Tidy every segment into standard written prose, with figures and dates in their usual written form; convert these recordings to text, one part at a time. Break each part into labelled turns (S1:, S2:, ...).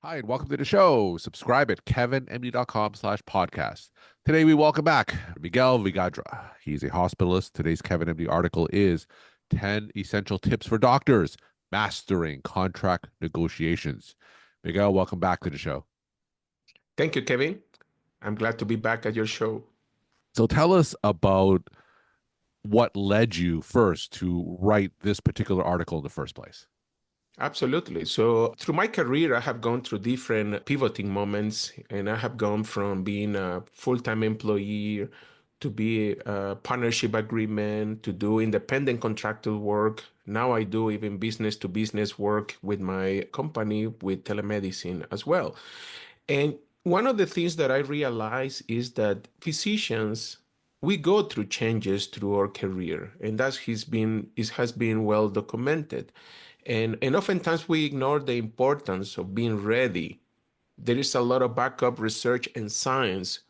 S1: Hi, and welcome to the show. Subscribe at kevinmd.com/podcast. Today, we welcome back Miguel Villagra. He's a hospitalist. Today's Kevin MD article is 10 Essential Tips for Doctors Mastering Contract Negotiations. Miguel, welcome back to the show.
S2: Thank you, Kevin. I'm glad to be back at your show.
S1: So, tell us about what led you first to write this particular article in the first place.
S2: Absolutely. So, through my career, I have gone through different pivoting moments, and I have gone from being a full-time employee to be a partnership agreement to do independent contractor work. Now I do even business to business work with my company with telemedicine as well. And one of the things that I realize is that physicians, we go through changes through our career, and it has been well documented. And oftentimes we ignore the importance of being ready. There is a lot of backup research and science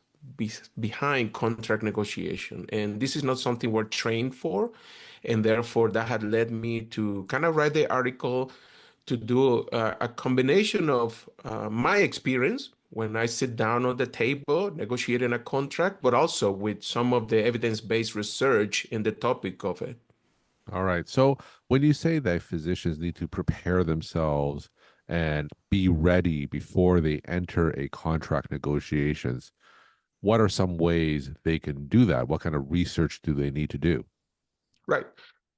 S2: behind contract negotiation, and this is not something we're trained for. And therefore, that had led me to kind of write the article to do a combination of my experience when I sit down on the table negotiating a contract, but also with some of the evidence-based research in the topic of it.
S1: All right. So, when you say that physicians need to prepare themselves and be ready before they enter a contract negotiations, what are some ways they can do that? What kind of research do they need to do?
S2: Right.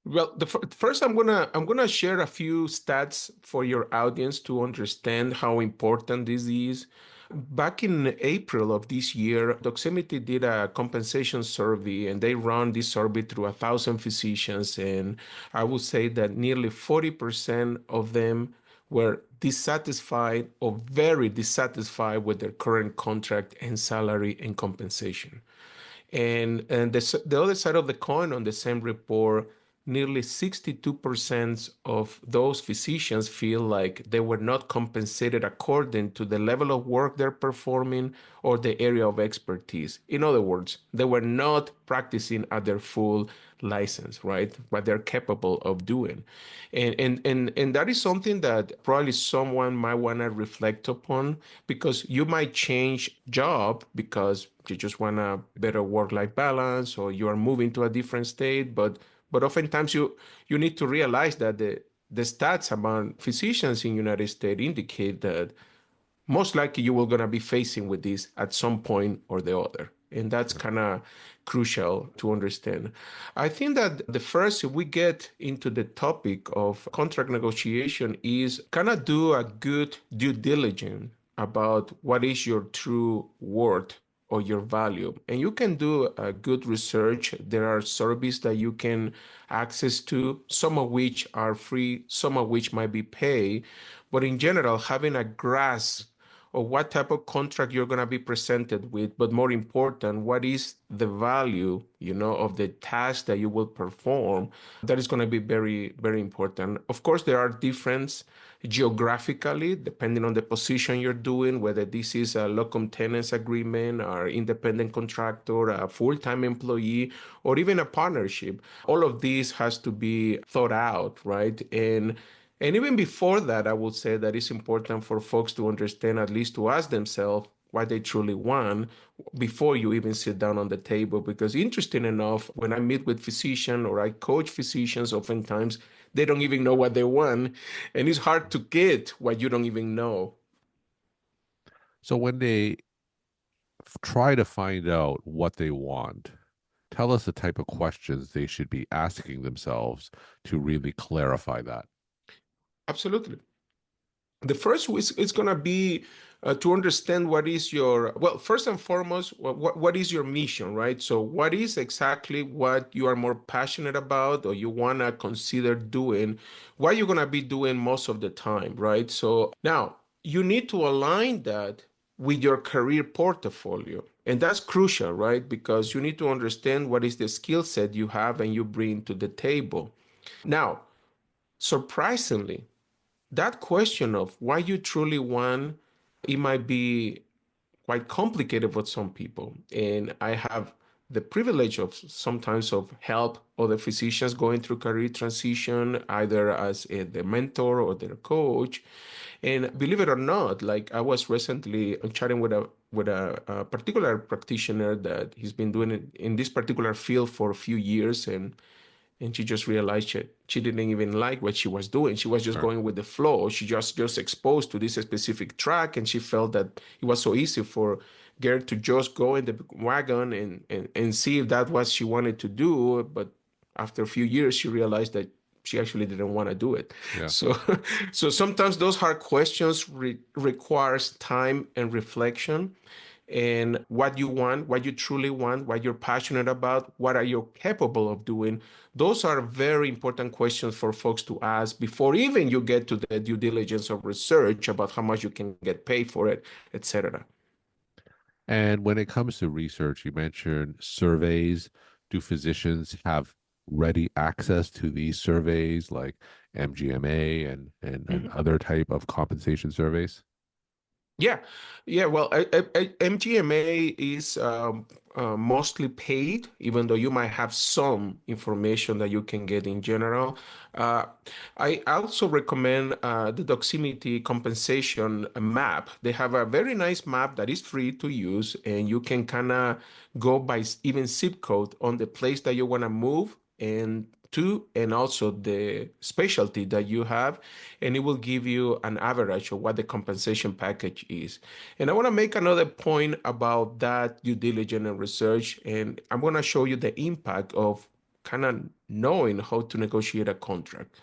S2: Well, first I'm gonna share a few stats for your audience to understand how important this is. Back in April of this year, Doximity did a compensation survey, and they ran this survey through 1,000 physicians, and I would say that nearly 40% of them were dissatisfied or very dissatisfied with their current contract and salary and compensation. And the other side of the coin on the same report, nearly 62% of those physicians feel like they were not compensated according to the level of work they're performing or the area of expertise. In other words, they were not practicing at their full license, right? What they're capable of doing. And that is something that probably someone might want to reflect upon, because you might change job because you just want a better work-life balance, or you are moving to a different state, but oftentimes you need to realize that the stats among physicians in United States indicate that most likely you will gonna be facing with this at some point or the other. And that's kind of crucial to understand. I think that the first, if we get into the topic of contract negotiation, is kind of do a good due diligence about what is your true worth or your value. And you can do a good research. There are surveys that you can access to, some of which are free, some of which might be paid. But in general, having a grasp of what type of contract you're going to be presented with, but more important, what is the value, of the task that you will perform, that is going to be very, very important. Of course, there are differences geographically, depending on the position you're doing, whether this is a locum tenens agreement or independent contractor, a full-time employee, or even a partnership. All of this has to be thought out, right? And even before that, I would say that it's important for folks to understand, at least to ask themselves what they truly want before you even sit down on the table. Because interesting enough, when I meet with physicians or I coach physicians, oftentimes they don't even know what they want. And it's hard to get what you don't even know.
S1: So, when they try to find out what they want, tell us the type of questions they should be asking themselves to really clarify that.
S2: Absolutely. The first is going to be to understand what is your, well, first and foremost, what is your mission, right? So what is exactly what you are more passionate about or you want to consider doing, what you're going to be doing most of the time, right? So now you need to align that with your career portfolio. And that's crucial, right? Because you need to understand what is the skill set you have and you bring to the table. Now, surprisingly, that question of why you truly want, it might be quite complicated for some people. And I have the privilege of sometimes of help other physicians going through career transition, either as their mentor or their coach. And believe it or not, like I was recently chatting with a particular practitioner that he's been doing it in this particular field for a few years, and she just realized she didn't even like what she was doing. She was just
S1: Sure.
S2: going with the flow. She just exposed to this specific track, and she felt that it was so easy for girl to just go in the wagon and see if that was she wanted to do. But after a few years, she realized that she actually didn't want to do it.
S1: Yeah.
S2: So, so sometimes those hard questions requires time and reflection and what you want, what you truly want, what you're passionate about, what are you capable of doing. Those are very important questions for folks to ask before even you get to the due diligence of research about how much you can get paid for it, etc.
S1: And when it comes to research, you mentioned surveys. Do physicians have ready access to these surveys like MGMA and other type of compensation surveys?
S2: Yeah, yeah. Well, MGMA is mostly paid, even though you might have some information that you can get in general. Uh, I also recommend the Doximity compensation map. They have a very nice map that is free to use, and you can kind of go by even zip code on the place that you want to move and to, and also the specialty that you have, and it will give you an average of what the compensation package is. And I want to make another point about that due diligence and research, and I'm going to show you the impact of kind of knowing how to negotiate a contract.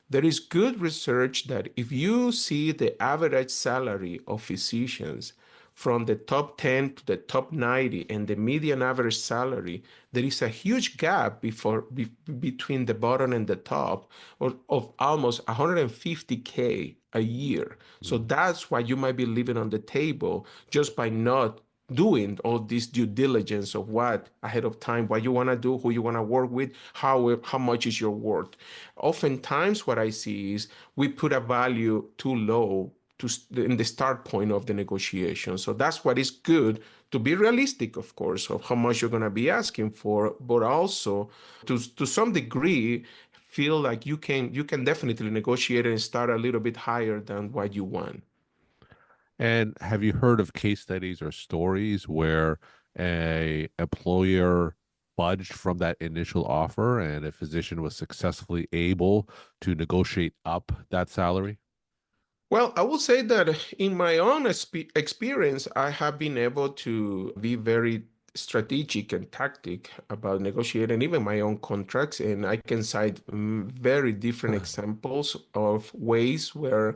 S2: There is good research that if you see the average salary of physicians from the top 10 to the top 90 and the median average salary, there is a huge gap between the bottom and the top of almost 150K a year. So
S1: Mm.
S2: that's why you might be living on the table just by not doing all this due diligence of what ahead of time, what you want to do, who you want to work with, how much is your worth. Oftentimes, what I see is we put a value too low in the start point of the negotiation. So that's what is good to be realistic, of course, of how much you're going to be asking for, but also to some degree feel like you can definitely negotiate and start a little bit higher than what you want.
S1: And have you heard of case studies or stories where a employer budged from that initial offer and a physician was successfully able to negotiate up that salary?
S2: Well, I will say that in my own experience, I have been able to be very strategic and tactic about negotiating even my own contracts. And I can cite very different examples of ways where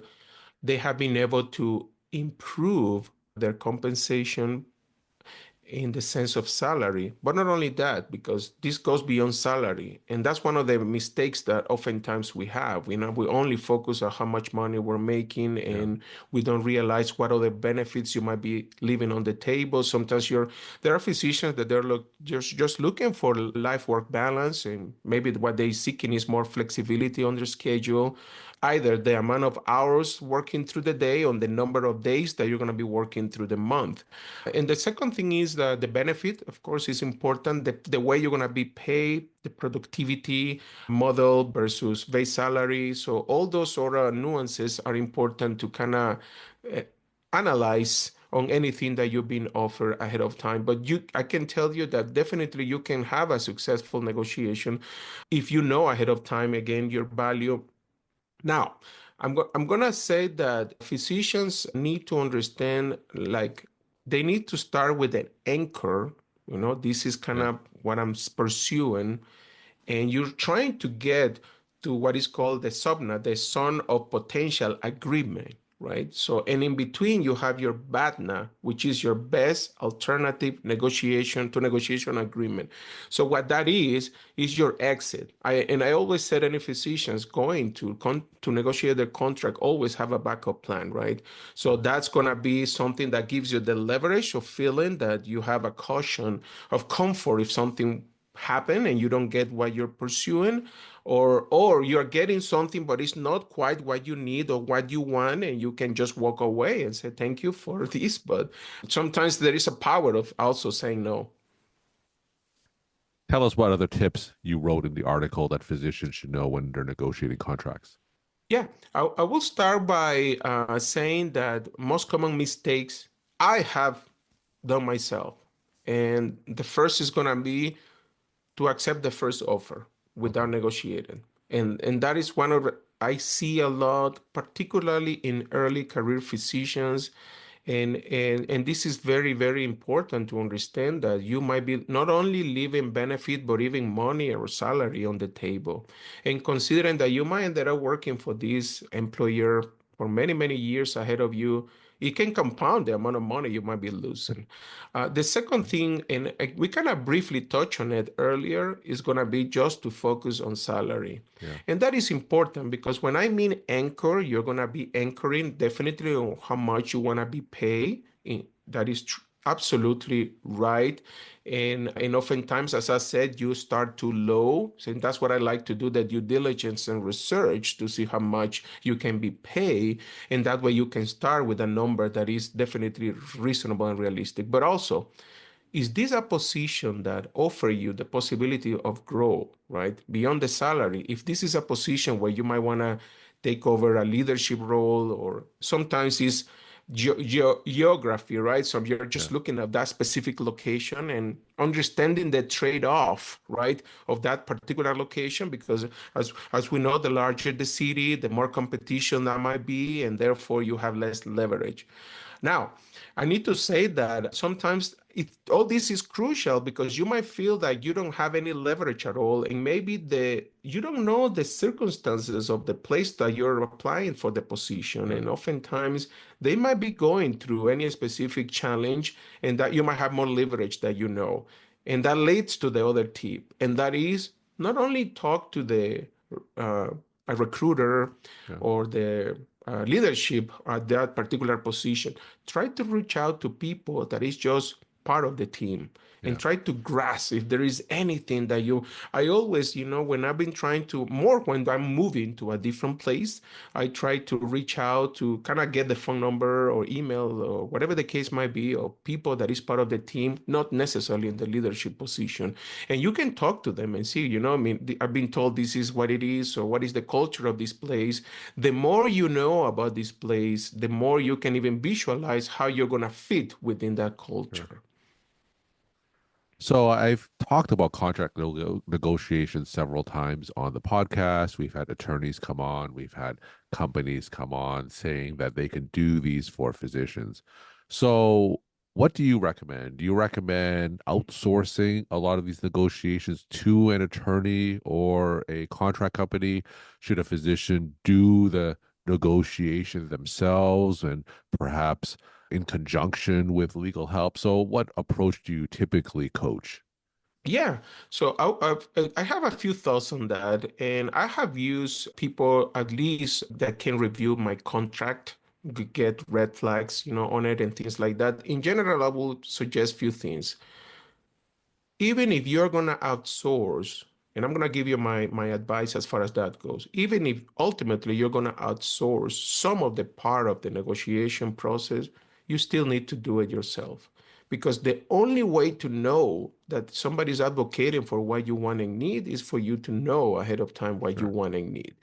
S2: they have been able to improve their compensation in the sense of salary. But not only that, because this goes beyond salary. And that's one of the mistakes that oftentimes we have. We only focus on how much money we're making
S1: Yeah.
S2: and we don't realize what other benefits you might be leaving on the table. Sometimes there are physicians that they're just looking for life work balance, and maybe what they're seeking is more flexibility on their schedule, either the amount of hours working through the day or the number of days that you're going to be working through the month. And the second thing is that the benefit, of course, is important. The way you're going to be paid, the productivity model versus base salary. So all those sort of nuances are important to kind of uh, analyze on anything that you've been offered ahead of time. But I can tell you that definitely you can have a successful negotiation if you know ahead of time, again, your value. Now, I'm gonna say that physicians need to understand, like, they need to start with an anchor. This is kind
S1: Yeah.
S2: of what I'm pursuing, and you're trying to get to what is called the SOPNA, the Zone of Potential Agreement, right? So, and in between, you have your BATNA, which is your best alternative negotiation agreement. So, what that is your exit. I always said any physicians going to negotiate their contract always have a backup plan, right? So that's gonna be something that gives you the leverage of feeling that you have a cushion of comfort if something happen and you don't get what you're pursuing, or you're getting something but it's not quite what you need or what you want, and you can just walk away and say thank you for this. But sometimes there is a power of also saying no.
S1: Tell us what other tips you wrote in the article that physicians should know when they're negotiating contracts.
S2: Yeah, I will start by saying that most common mistakes I have done myself. And the first is going to be to accept the first offer
S1: Okay.
S2: without negotiating. And that is one of I see a lot, particularly in early career physicians. And this is very, very important to understand that you might be not only leaving benefit, but even money or salary on the table. And considering that you might end up working for this employer for many, many years ahead of you, it can compound the amount of money you might be losing. The second thing, and we kind of briefly touched on it earlier, is going to be just to focus on salary.
S1: Yeah.
S2: And that is important because when I mean anchor, you're going to be anchoring definitely on how much you want to be paid. That is absolutely right. And oftentimes, as I said, you start too low. And that's what I like to do, the due diligence and research to see how much you can be paid. And that way you can start with a number that is definitely reasonable and realistic. But also, is this a position that offer you the possibility of growth, right? Beyond the salary, if this is a position where you might want to take over a leadership role, or sometimes it's geography, right? So you're
S1: Yeah.
S2: just looking at that specific location and understanding the trade-off, right, of that particular location, because as we know, the larger the city, the more competition that might be, and therefore you have less leverage. Now, I need to say that sometimes all this is crucial because you might feel that you don't have any leverage at all, and maybe you don't know the circumstances of the place that you're applying for the position,
S1: Sure.
S2: and oftentimes they might be going through any specific challenge, and that you might have more leverage that you know, and that leads to the other tip, and that is not only talk to the uh, a recruiter
S1: Yeah.
S2: or the leadership at that particular position. Try to reach out to people that is just part of the team and
S1: Yeah.
S2: try to grasp if there is anything that I always, when I've been trying to more when I'm moving to a different place, I try to reach out to kind of get the phone number or email or whatever the case might be of people that is part of the team, not necessarily in the leadership position. And you can talk to them and see, I mean, I've been told this is what it is or what is the culture of this place. The more you know about this place, the more you can even visualize how you're going to fit within that
S1: Sure.
S2: culture.
S1: So I've talked about contract negotiations several times on the podcast. We've had attorneys come on, we've had companies come on saying that they can do these for physicians. So what do you recommend? Do you recommend outsourcing a lot of these negotiations to an attorney or a contract company? Should a physician do the negotiation themselves and perhaps in conjunction with legal help? So, what approach do you typically coach?
S2: Yeah, so I have a few thoughts on that, and I have used people at least that can review my contract, get red flags, on it and things like that. In general, I will suggest few things. Even if you're going to outsource, and I'm going to give you my advice as far as that goes, even if ultimately you're going to outsource some of the part of the negotiation process, you still need to do it yourself. Because the only way to know that somebody's advocating for what you want and need is for you to know ahead of time what you
S1: Sure.
S2: want and need.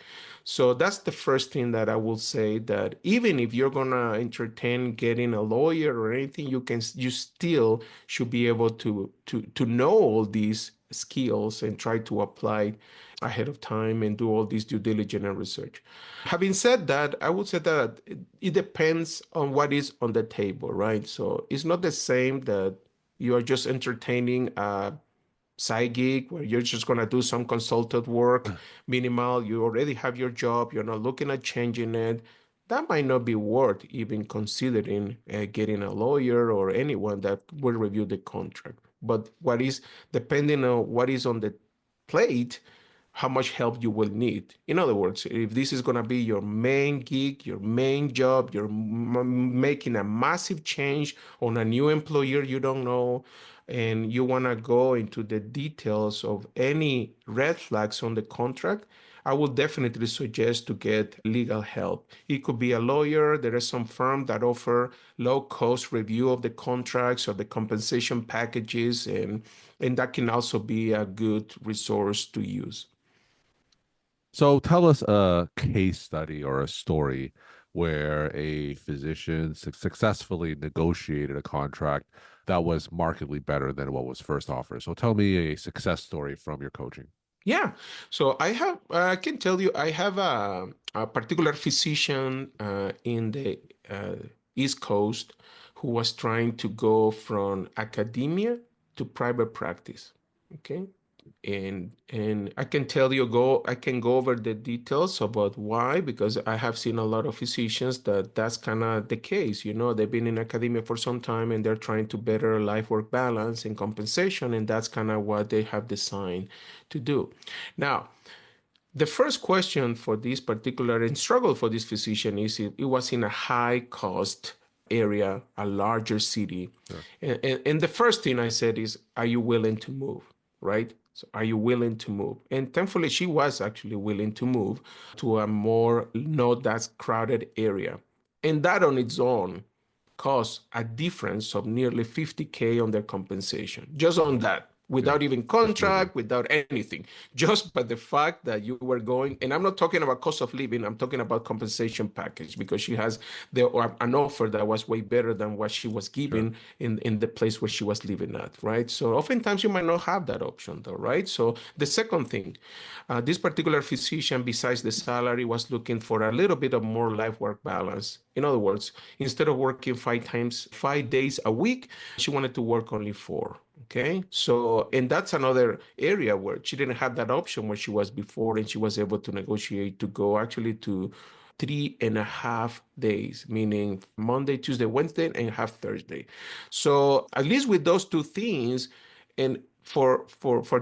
S2: So that's the first thing that I will say, that even if you're gonna entertain getting a lawyer or anything, you still should be able to know all these skills and try to apply ahead of time and do all this due diligence and research. Having said that, I would say that it depends on what is on the table, right? So it's not the same that you are just entertaining a side gig where you're just going to do some consultant work, minimal. You already have your job. You're not looking at changing it. That might not be worth even considering getting a lawyer or anyone that will review the contract. But depending on what is on the plate, how much help you will need. In other words, if this is going to be your main gig, your main job, you're making a massive change on a new employer you don't know, and you want to go into the details of any red flags on the contract, I would definitely suggest to get legal help. It could be a lawyer. There is some firm that offer low cost review of the contracts or the compensation packages, and that can also be a good resource to use.
S1: So tell us a case study or a story where a physician successfully negotiated a contract that was markedly better than what was first offered. So tell me a success story from your coaching.
S2: Yeah. So I can tell you, I have a particular physician in the uh, East Coast who was trying to go from academia to private practice. Okay. And I can tell you I can go over the details about why, because I have seen a lot of physicians that that's kind of the case. They've been in academia for some time and they're trying to better life work balance and compensation, and that's kind of what they have designed to do. Now, the first question for this particular and struggle for this physician is it was in a high cost area, a larger city.
S1: Sure.
S2: And the first thing I said is, are you willing to move? Right? So are you willing to move? And thankfully, she was actually willing to move to a more not that crowded area. And that on its own caused a difference of nearly 50K on their compensation, just on that,
S1: Yeah.
S2: without even
S1: Just moving.
S2: contract, without anything, just by the fact that you were going. And I'm not talking about cost of living, I'm talking about compensation package, because she has an offer that was way better than what she was
S1: Sure.
S2: given in the place where she was living at, right? So oftentimes you might not have that option though, right? So the second thing, this particular physician, besides the salary, was looking for a little bit of more life work balance. In other words, instead of working 5 days a week, she wanted to work only four. Okay. So, and that's another area where she didn't have that option where she was before, and she was able to negotiate to go actually to 3.5 days, meaning Monday, Tuesday, Wednesday, and half Thursday. So at least with those two things, and for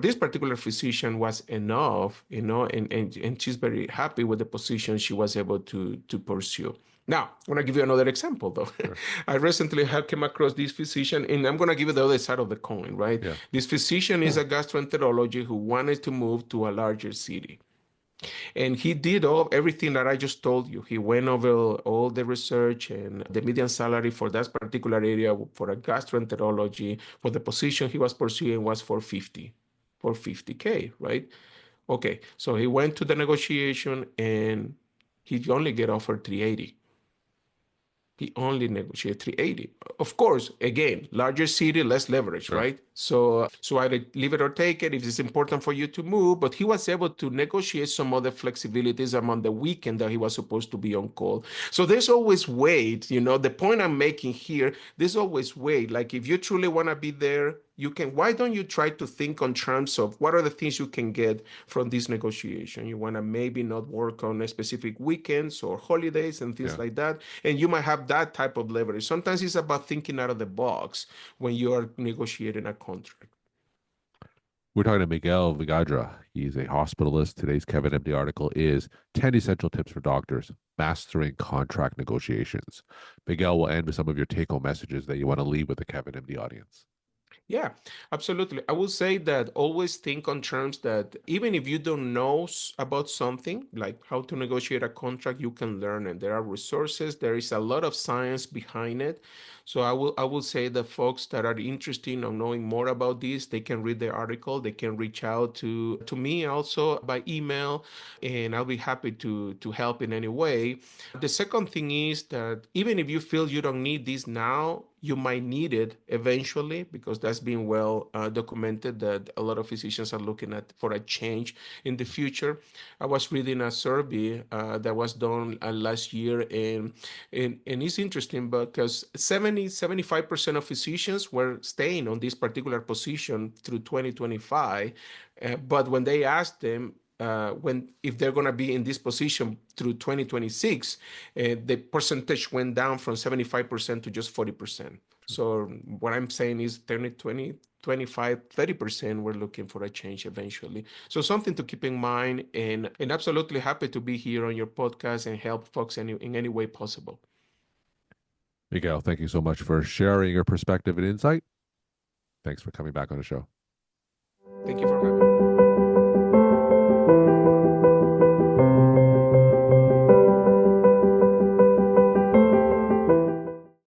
S2: this particular physician was enough, and she's very happy with the position she was able to pursue. Now, I'm going to give you another example, though.
S1: Sure.
S2: I recently have came across this physician, and I'm going to give you the other side of the coin, right?
S1: Yeah.
S2: This physician is a gastroenterologist who wanted to move to a larger city. And he did everything that I just told you. He went over all the research, and the median salary for that particular area for a gastroenterology for the position he was pursuing was 450K, right? Okay, so he went to the negotiation and he only get offered 380. He only negotiated 380. Of course, again, larger city, less leverage,
S1: Sure.
S2: right? So either leave it or take it if it's important for you to move. But he was able to negotiate some other flexibilities among the weekend that he was supposed to be on call. So there's always weight. The point I'm making here, there's always weight. Like if you truly want to be there, you can. Why don't you try to think on terms of what are the things you can get from this negotiation? You want to maybe not work on a specific weekends or holidays and things
S1: Yeah.
S2: like that, and you might have that type of leverage. Sometimes it's about thinking out of the box when you are negotiating a contract.
S1: We're talking to Miguel Villagra. He's a hospitalist. Today's Kevin MD article is 10 essential tips for doctors mastering contract negotiations. Miguel will end with some of your take home messages that you want to leave with the Kevin MD audience.
S2: Yeah, absolutely. I will say that always think on terms that even if you don't know about something, like how to negotiate a contract, you can learn, and there are resources. There is a lot of science behind it. So I will say that folks that are interested in knowing more about this, they can read the article. They can reach out to me also by email, and I'll be happy to help in any way. The second thing is that even if you feel you don't need this now, you might need it eventually, because that's been well documented that a lot of physicians are looking at for a change in the future. I was reading a survey that was done last year, and it's interesting because 75% of physicians were staying on this particular position through 2025. But when they asked them, when if they're going to be in this position through 2026, the percentage went down from 75% to just 40%. So what I'm saying is 30, 20, 25, 30%, we're looking for a change eventually. So something to keep in mind, and absolutely happy to be here on your podcast and help folks in any way possible.
S1: Miguel, thank you so much for sharing your perspective and insight. Thanks for coming back on the show.
S2: Thank you for having me.